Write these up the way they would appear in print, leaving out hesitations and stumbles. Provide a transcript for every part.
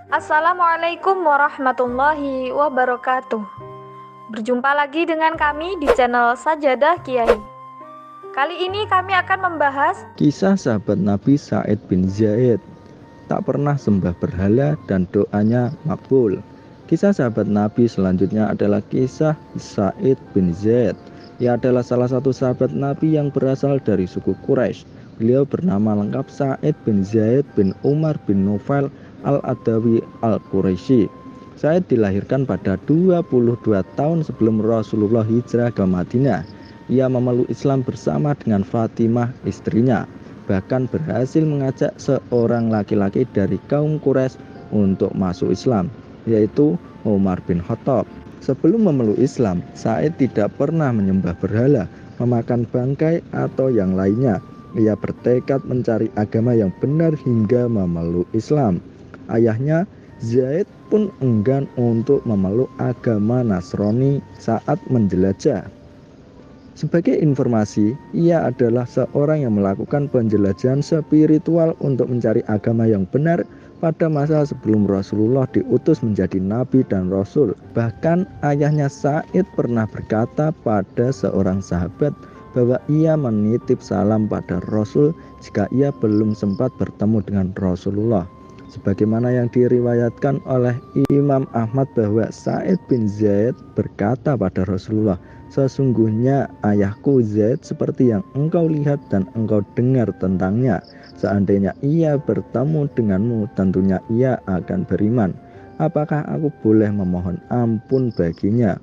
Assalamualaikum warahmatullahi wabarakatuh. Berjumpa lagi dengan kami di channel Sajadah Kiai. Kali ini kami akan membahas Kisah sahabat Nabi Sa'id bin Zaid, tak pernah sembah berhala dan doanya makbul. Kisah sahabat Nabi selanjutnya adalah kisah Sa'id bin Zaid. Ia adalah salah satu sahabat Nabi yang berasal dari suku Quraisy. Beliau bernama lengkap Sa'id bin Zaid bin Umar bin Nufail al-Adawi al-Quraisy. Sa'id dilahirkan pada 22 tahun sebelum Rasulullah hijrah ke Madinah. Ia memeluk Islam bersama dengan Fatimah istrinya, bahkan berhasil mengajak seorang laki-laki dari kaum Quraisy untuk masuk Islam, yaitu Umar bin Khattab. Sebelum memeluk Islam, Sa'id tidak pernah menyembah berhala, memakan bangkai atau yang lainnya. Ia bertekad mencari agama yang benar hingga memeluk Islam. Ayahnya Zaid pun enggan untuk memeluk agama Nasrani saat menjelajah. Sebagai informasi, ia adalah seorang yang melakukan penjelajahan spiritual untuk mencari agama yang benar pada masa sebelum Rasulullah diutus menjadi nabi dan rasul. Bahkan ayahnya Sa'id pernah berkata pada seorang sahabat bahwa ia menitip salam pada Rasul jika ia belum sempat bertemu dengan Rasulullah. Sebagaimana yang diriwayatkan oleh Imam Ahmad bahwa Sa'id bin Zaid berkata pada Rasulullah, "Sesungguhnya ayahku Zaid seperti yang engkau lihat dan engkau dengar tentangnya. Seandainya ia bertemu denganmu, tentunya ia akan beriman. Apakah aku boleh memohon ampun baginya?"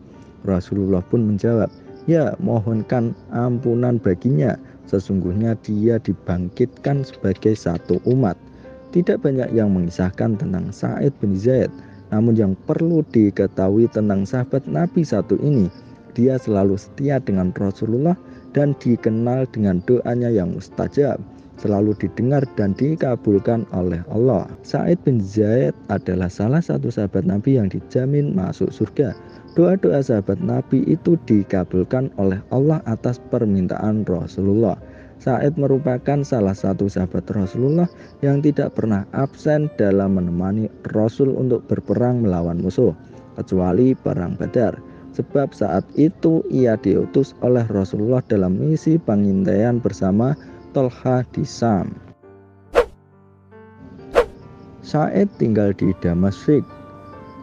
Rasulullah pun menjawab, "Ya, mohonkan ampunan baginya. Sesungguhnya dia dibangkitkan sebagai satu umat." Tidak banyak yang mengisahkan tentang Sa'id bin Zaid, namun yang perlu diketahui tentang sahabat Nabi satu ini, dia selalu setia dengan Rasulullah dan dikenal dengan doanya yang mustajab, selalu didengar dan dikabulkan oleh Allah. Sa'id bin Zaid adalah salah satu sahabat Nabi yang dijamin masuk surga. Doa-doa sahabat Nabi itu dikabulkan oleh Allah atas permintaan Rasulullah. Sa'id merupakan salah satu sahabat Rasulullah yang tidak pernah absen dalam menemani Rasul untuk berperang melawan musuh, kecuali perang Badar. Sebab saat itu ia diutus oleh Rasulullah dalam misi pengintaian bersama Tolha di Syam. Sa'id tinggal di Damasik,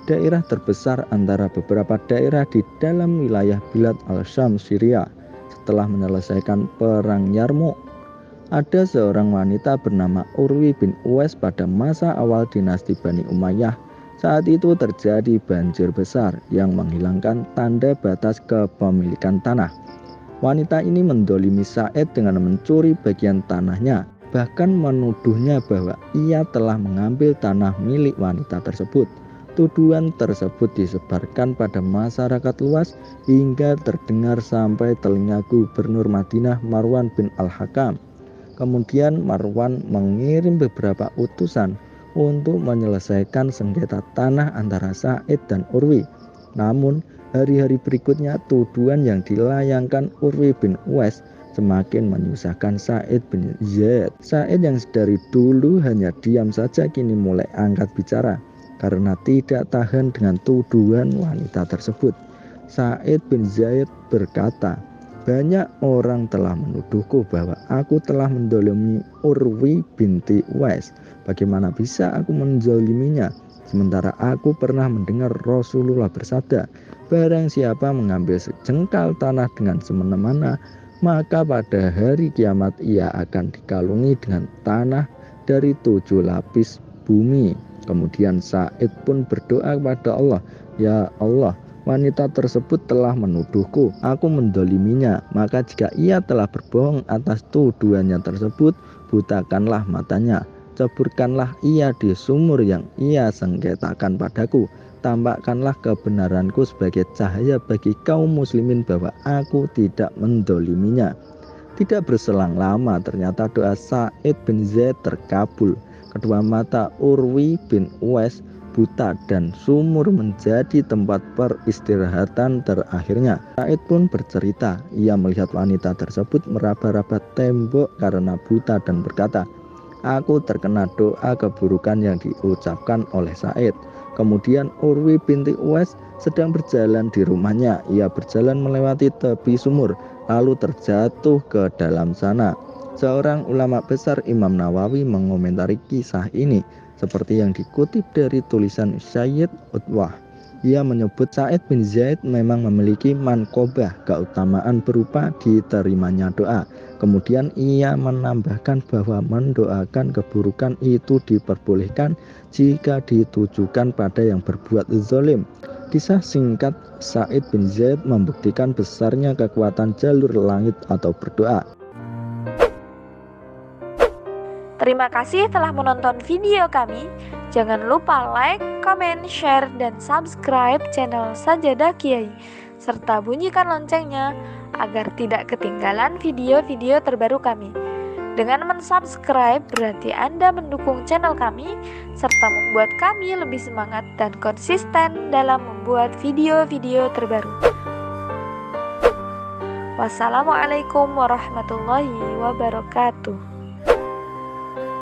daerah terbesar antara beberapa daerah di dalam wilayah Bilad al-Syam, Syria. Setelah menyelesaikan perang Yarmouk, ada seorang wanita bernama Urwi bin Uwais pada masa awal dinasti Bani Umayyah. Saat itu terjadi banjir besar yang menghilangkan tanda batas kepemilikan tanah. Wanita ini mendolimi Sa'id dengan mencuri bagian tanahnya, bahkan menuduhnya bahwa ia telah mengambil tanah milik wanita tersebut. Tuduhan tersebut disebarkan pada masyarakat luas hingga terdengar sampai telinga Gubernur Madinah Marwan bin Al-Hakam. Kemudian Marwan mengirim beberapa utusan untuk menyelesaikan sengketa tanah antara Sa'id dan Urwi. Namun hari-hari berikutnya tuduhan yang dilayangkan Urwi bin Uwais semakin menyusahkan Sa'id bin Zaid. Sa'id yang dari dulu hanya diam saja kini mulai angkat bicara karena tidak tahan dengan tuduhan wanita tersebut. Sa'id bin Zaid berkata, "Banyak orang telah menuduhku bahwa aku telah mendolimi Urwi binti Uwais. Bagaimana bisa aku menzaliminya? Sementara aku pernah mendengar Rasulullah bersabda, barang siapa mengambil sejengkal tanah dengan semena-mena, maka pada hari kiamat ia akan dikalungi dengan tanah dari 7 lapis bumi." Kemudian Sa'id pun berdoa kepada Allah, "Ya Allah, wanita tersebut telah menuduhku, aku mendoliminya. Maka jika ia telah berbohong atas tuduhannya tersebut, butakanlah matanya, ceburkanlah ia di sumur yang ia sengketakan padaku. Tampakkanlah kebenaranku sebagai cahaya bagi kaum muslimin bahwa aku tidak mendoliminya." Tidak berselang lama ternyata doa Sa'id bin Zaid terkabul. Kedua mata Urwi bin Uwais buta dan sumur menjadi tempat peristirahatan terakhirnya. Sa'id pun bercerita, ia melihat wanita tersebut meraba-raba tembok karena buta dan berkata, Aku terkena doa keburukan yang diucapkan oleh Said. Kemudian Urwi binti Uwais sedang berjalan di rumahnya. Ia berjalan melewati tepi sumur, lalu terjatuh ke dalam sana. Seorang ulama besar Imam Nawawi mengomentari kisah ini seperti yang dikutip dari tulisan Syed Utwah. Ia menyebut Sa'id bin Zaid memang memiliki manqobah, keutamaan berupa diterimanya doa. Kemudian ia menambahkan bahwa mendoakan keburukan itu diperbolehkan jika ditujukan pada yang berbuat zalim. Kisah singkat Sa'id bin Zaid membuktikan besarnya kekuatan jalur langit atau berdoa. Terima kasih telah menonton video kami. Jangan lupa like, comment, share, dan subscribe channel Sajadah Kiai, serta bunyikan loncengnya agar tidak ketinggalan video-video terbaru kami. Dengan mensubscribe berarti Anda mendukung channel kami, serta membuat kami lebih semangat dan konsisten dalam membuat video-video terbaru. Wassalamualaikum warahmatullahi wabarakatuh.